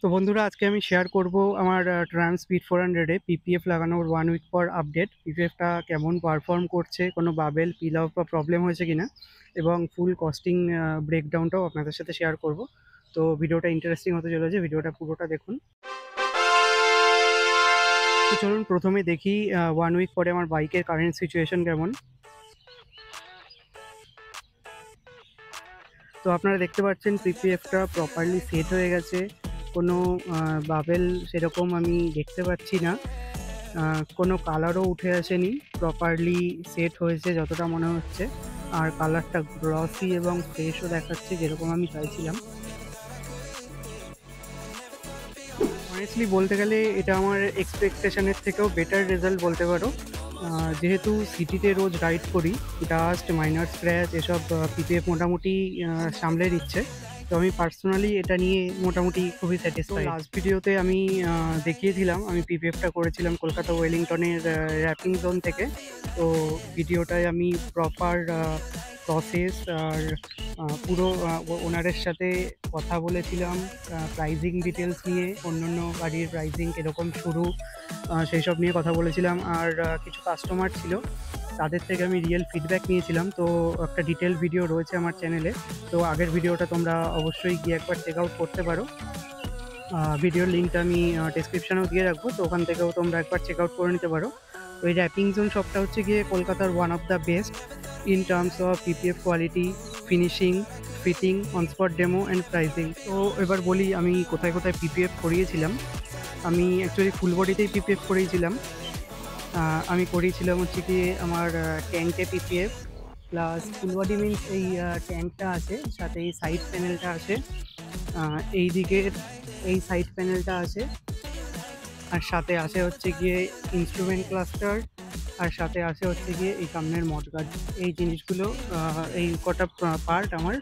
তো বন্ধুরা, আজকে আমি শেয়ার করব আমার ট্রায়াম্ফ স্পিড 400 এ পিপিএফ লাগানোর 1 উইক পর আপডেট। পিপিএফটা কেমন পারফর্ম করছে, কোনো বাবেল পিল আউট বা প্রবলেম হয়েছে কিনা, এবং ফুল কস্টিং ব্রেকডাউনটাও আপনাদের সাথে শেয়ার করব। তো ভিডিওটা ইন্টারেস্টিং হতে চলেছে, ভিডিওটা পুরোটা দেখুন। তো চলুন প্রথমে দেখি 1 উইক পরে আমার বাইকের কারেন্ট সিচুয়েশন কেমন। তো আপনারা দেখতে পাচ্ছেন পিপিএফটা প্রপারলি সেট হয়ে গেছে, কোনো বাবেল সেরকম আমি দেখতে পাচ্ছি না, কোনো কালারও উঠে আসেনি, প্রপারলি সেট হয়েছে যতটা মনে হচ্ছে। আর কালারটা গ্লসি এবং ফ্রেশও দেখাচ্ছে, যেরকম আমি চাইছিলাম। অনেস্টলি বলতে গেলে এটা আমার এক্সপেকটেশনের থেকেও বেটার রেজাল্ট বলতে পারো। যেহেতু সিটিতে রোজ রাইড করি, ডাস্ট, মাইনার স্ক্র্যাচ এসব পিপিএফ মোটামুটি সামলে নিচ্ছে। তো আমি পার্সোনালি এটা নিয়ে মোটামুটি খুবই স্যাটিসফাইড। লাস্ট ভিডিওতে আমি দেখিয়েছিলাম, আমি পিপিএফটা করেছিলাম কলকাতা ওয়েলিংটনের র্যাপিং জোন থেকে। তো ভিডিওটায় আমি প্রপার প্রসেস আর পুরো ওনারের সাথে কথা বলেছিলাম, প্রাইজিং ডিটেলস নিয়ে, অন্যান্য গাড়ির প্রাইজিং কীরকম শুরু, সেই সব নিয়ে কথা বলেছিলাম। আর কিছু কাস্টমার ছিল, তাদের থেকে আমি রিয়েল ফিডব্যাক নিয়েছিলাম। তো একটা ডিটেল ভিডিও রয়েছে আমার চ্যানেলে, তো আগের ভিডিওটা তোমরা অবশ্যই গিয়ে একবার চেক আউট করতে পারো। ভিডিওর লিঙ্কটা আমি ডেসক্রিপশানেও দিয়ে রাখবো, তো ওখান থেকেও তোমরা একবার চেক আউট করে নিতে পারো। তো এই র্যাপিং জোন শপটা হচ্ছে গিয়ে কলকাতার one of the best in terms of PPF quality, finishing, fitting, on spot demo and pricing. তো এবার বলি আমি কোথায় কোথায় পিপিএফ করিয়েছিলাম। আমি অ্যাকচুয়ালি ফুল বডিতেই পিপিএফ করিয়েছিলাম। আমি করিয়েছিলাম হচ্ছে কি আমার ট্যাঙ্কে PPF, plus full body means এই ট্যাঙ্কটা আছে, সাথে এই সাইড প্যানেলটা আছে, এই দিকের এই সাইড প্যানেলটা আছে, আর সাথে আসে হচ্ছে গিয়ে ইনস্ট্রুমেন্ট ক্লাস্টার, আর সাথে আসে হচ্ছে গিয়ে এই সামনের মডগার্ড। এই জিনিসগুলো, এই কটা পার্ট আমার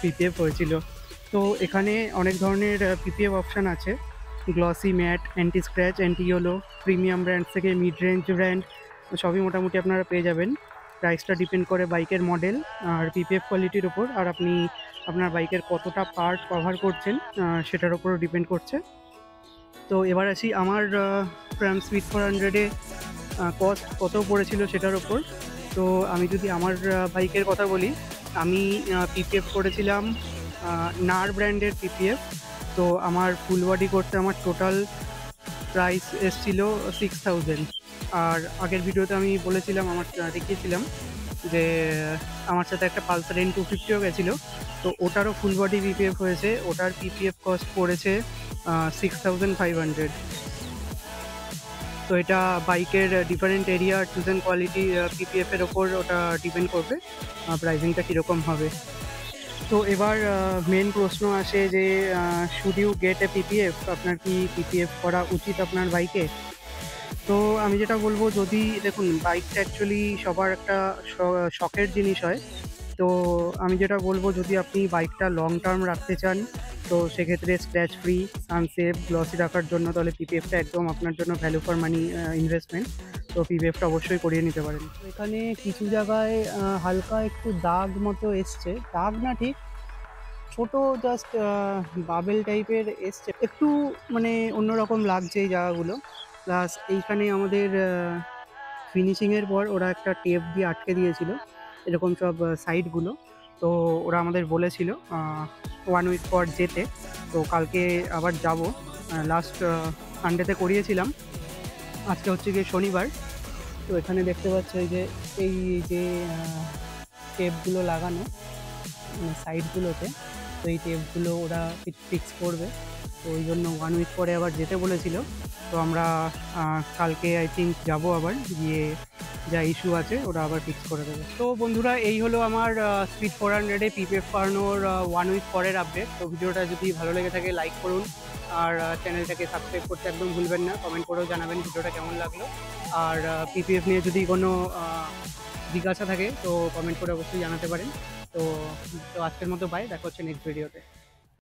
পিপিএফ হয়েছিল। তো এখানে অনেক ধরনের পিপিএফ অপশান আছে, glossy, matte, anti scratch, anti yellow, premium brand থেকে মিড রেঞ্জ ব্র্যান্ড, সবই মোটামুটি আপনারা পেয়ে যাবেন। প্রাইসটা ডিপেন্ড করে বাইকের মডেল আর পিপিএফ কোয়ালিটির ওপর, আর আপনি আপনার বাইকের কতটা পার্ট কভার করছেন সেটার ওপরও ডিপেন্ড করছে। তো এবার আসি আমার ট্রায়াম্ফ স্পিড 400-এ কস্ট কত পড়েছিল সেটার ওপর। তো আমি যদি আমার বাইকের কথা বলি, আমি পিপিএফ করেছিলাম নার ব্র্যান্ডের পিপিএফ। তো আমার ফুল বডি করতে আমার টোটাল প্রাইস এসছিল 6000। আর আগের ভিডিওতে আমি বলেছিলাম, আমার দেখিয়েছিলাম যে আমার সাথে একটা পালসার N250ও গেছিলো, তো ওটারও ফুল বডি পিপিএফ হয়েছে, ওটার পিপিএফ কস্ট পড়েছে 6500। তো এটা বাইকের different area, choose and quality, পিপিএফের ওপর ওটা ডিপেন্ড করবে প্রাইসিংটা কীরকম হবে। তো এবার মেন প্রশ্ন আসে যে should you get a PPF, আপনার কি পিপিএফ করা উচিত আপনার বাইকে? তো আমি যেটা বলবো, যদি দেখুন বাইকটা অ্যাকচুয়ালি সবার একটা শখের জিনিস হয়। তো আমি যেটা বলবো, যদি আপনি বাইকটা লং টার্ম রাখতে চান, তো সেক্ষেত্রে স্ক্র্যাচ ফ্রি, সানসেফ, গ্লসি রাখার জন্য তাহলে পিপিএফটা একদম আপনার জন্য ভ্যালু ফর মানি ইনভেস্টমেন্ট। তো পিপিএফটা অবশ্যই করিয়ে নিতে পারেন। তো এখানে কিছু জায়গায় হালকা একটু দাগ মতো এসছে, দাগ না ঠিক, ছোট জাস্ট বাবেল টাইপের এসছে, একটু মানে অন্যরকম লাগছে এই জায়গাগুলো। প্লাস এইখানে আমাদের ফিনিশিংয়ের পর ওরা একটা টেপ দিয়ে আটকে দিয়েছিল এরকম সব সাইডগুলো। তো ওরা আমাদের বলেছিল 1 উইক পর যেতে। তো কালকে আবার যাব। লাস্ট সানডেতে করিয়েছিলাম, আজকে হচ্ছে গিয়ে শনিবার। তো এখানে দেখতে পাচ্ছ এই যে টেপগুলো লাগানো সাইডগুলোতে, তো এই টেপগুলো ওরা ফিক্স করবে। তো ওই জন্য 1 উইক পরে আবার যেতে বলেছিল। তো আমরা কালকে আই থিঙ্ক যাবো, আবার গিয়ে যা ইস্যু আছে ওরা আবার ফিক্স করে দেবে। তো বন্ধুরা, এই হলো আমার স্পিড 400-এ পিপিএফ করানোর 1 উইক পরের আপডেট। তো ভিডিওটা যদি ভালো লেগে থাকে লাইক করুন, আর চ্যানেলটাকে সাবস্ক্রাইব করতে একদম ভুলবেন না। কমেন্ট করেও জানাবেন ভিডিওটা কেমন লাগলো। আর পিপিএফ নিয়ে যদি কোনো জিজ্ঞাসা থাকে তো কমেন্ট করে অবশ্যই জানাতে পারেন। তো আজকের মতো বাই, দেখা হচ্ছে নেক্সট ভিডিওতে।